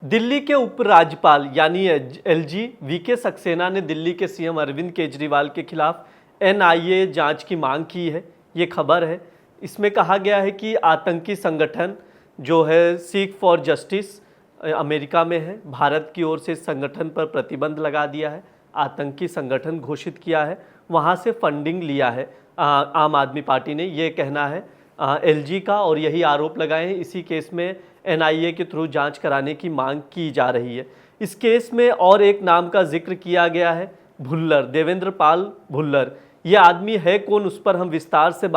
दिल्ली के उपराज्यपाल यानी एलजी वीके सक्सेना ने दिल्ली के सीएम अरविंद केजरीवाल के खिलाफ एनआईए जांच की मांग की है। ये खबर है। इसमें कहा गया है कि आतंकी संगठन जो है सीक फॉर जस्टिस अमेरिका में है, भारत की ओर से इस संगठन पर प्रतिबंध लगा दिया है, आतंकी संगठन घोषित किया है, वहाँ से फंडिंग लिया है आम आदमी पार्टी ने, ये कहना है एलजी का, और यही आरोप लगाए हैं। इसी केस में एनआईए के थ्रू जांच कराने की मांग की जा रही है। इस केस में और एक नाम का जिक्र किया गया है, भुल्लर, देवेंद्र पाल भुल्लर। ये आदमी है कौन, उस पर हम विस्तार से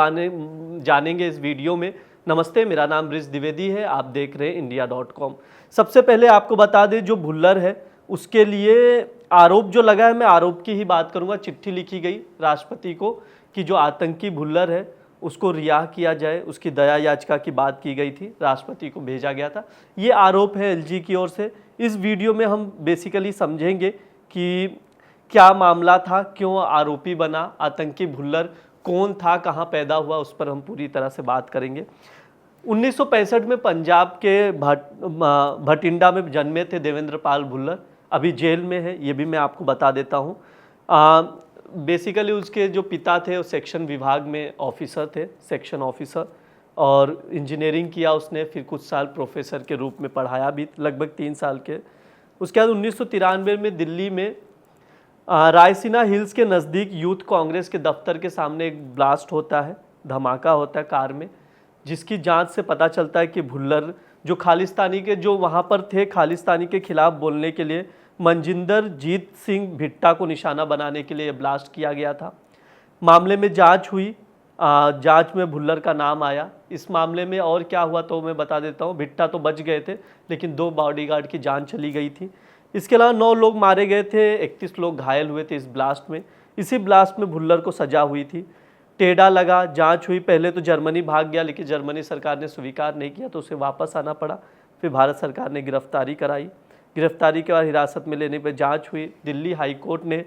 जानेंगे इस वीडियो में। नमस्ते, मेरा नाम रिज द्विवेदी है, आप देख रहे हैं India.com। सबसे पहले आपको बता दें, जो भुल्लर है उसके लिए आरोप जो लगा है, मैं आरोप की ही बात करूंगा। चिट्ठी लिखी गई राष्ट्रपति को कि जो आतंकी भुल्लर है उसको रिहा किया जाए, उसकी दया याचिका की बात की गई थी, राष्ट्रपति को भेजा गया था। ये आरोप है एलजी की ओर से। इस वीडियो में हम बेसिकली समझेंगे कि क्या मामला था, क्यों आरोपी बना, आतंकी भुल्लर कौन था, कहाँ पैदा हुआ, उस पर हम पूरी तरह से बात करेंगे। 1965 में पंजाब के भटिंडा में जन्मे थे देवेंद्र पाल भुल्लर, अभी जेल में है, ये भी मैं आपको बता देता हूँ। बेसिकली उसके जो पिता थे वो सेक्शन विभाग में ऑफिसर थे, सेक्शन ऑफिसर, और इंजीनियरिंग किया उसने, फिर कुछ साल प्रोफेसर के रूप में पढ़ाया भी, लगभग 3 साल के। उसके बाद 1993 में दिल्ली में रायसीना हिल्स के नज़दीक यूथ कांग्रेस के दफ्तर के सामने एक ब्लास्ट होता है, धमाका होता है कार में, जिसकी जांच से पता चलता है कि भुल्लर जो खालिस्तानी के जो वहाँ पर थे, खालिस्तानी के खिलाफ बोलने के लिए मनजिंदर जीत सिंह भिट्टा को निशाना बनाने के लिए ब्लास्ट किया गया था। मामले में जांच हुई, जांच में भुल्लर का नाम आया। इस मामले में और क्या हुआ तो मैं बता देता हूँ। भिट्टा तो बच गए थे, लेकिन 2 बॉडीगार्ड की जान चली गई थी। इसके अलावा 9 लोग मारे गए थे, 31 लोग घायल हुए थे इस ब्लास्ट में। इसी ब्लास्ट में भुल्लर को सजा हुई थी, टेढ़ा लगा, जांच हुई। पहले तो जर्मनी भाग गया, लेकिन जर्मनी सरकार ने स्वीकार नहीं किया तो उसे वापस आना पड़ा। फिर भारत सरकार ने गिरफ्तारी कराई, गिरफ्तारी के बाद हिरासत में लेने पर जांच हुई। दिल्ली हाई कोर्ट ने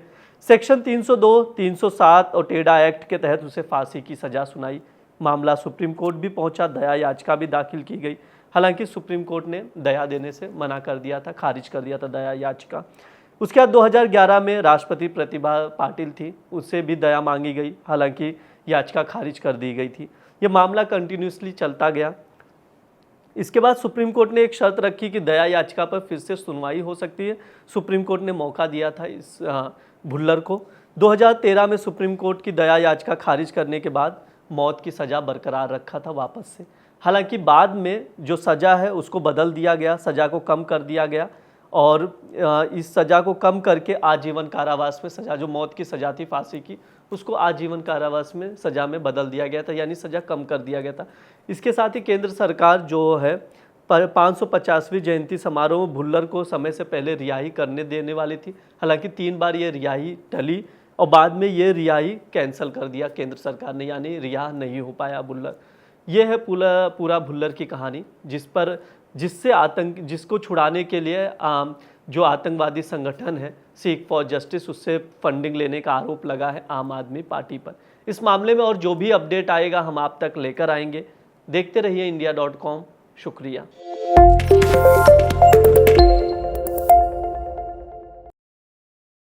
सेक्शन 302, 307 और टेढ़ा एक्ट के तहत उसे फांसी की सज़ा सुनाई। मामला सुप्रीम कोर्ट भी पहुंचा, दया याचिका भी दाखिल की गई। हालांकि सुप्रीम कोर्ट ने दया देने से मना कर दिया था, खारिज कर दिया था दया याचिका। उसके बाद 2011 में राष्ट्रपति प्रतिभा पाटिल थी, उससे भी दया मांगी गई, हालांकि याचिका खारिज कर दी गई थी। ये मामला कंटिन्यूसली चलता गया। इसके बाद सुप्रीम कोर्ट ने एक शर्त रखी कि दया याचिका पर फिर से सुनवाई हो सकती है। सुप्रीम कोर्ट ने मौका दिया था इस भुल्लर को। 2013 में सुप्रीम कोर्ट की दया याचिका खारिज करने के बाद मौत की सज़ा बरकरार रखा था वापस से। हालांकि बाद में जो सज़ा है उसको बदल दिया गया, सज़ा को कम कर दिया गया, और इस सज़ा को कम करके आजीवन कारावास में सज़ा, जो मौत की सज़ा थी फांसी की, उसको आजीवन कारावास में सज़ा में बदल दिया गया था, यानी सज़ा कम कर दिया गया था। इसके साथ ही केंद्र सरकार जो है 550वीं जयंती समारोह में भुल्लर को समय से पहले रिहाई करने देने वाली थी। हालांकि 3 बार ये रिहाई टली और बाद में ये रिहाई कैंसिल कर दिया केंद्र सरकार ने, यानी रिहा नहीं हो पाया भुल्लर। ये है पूरा भुल्लर की कहानी, जिसको छुड़ाने के लिए जो आतंकवादी संगठन है सीक फॉर जस्टिस, उससे फंडिंग लेने का आरोप लगा है आम आदमी पार्टी पर। इस मामले में और जो भी अपडेट आएगा हम आप तक लेकर आएंगे। देखते रहिए India.com। शुक्रिया।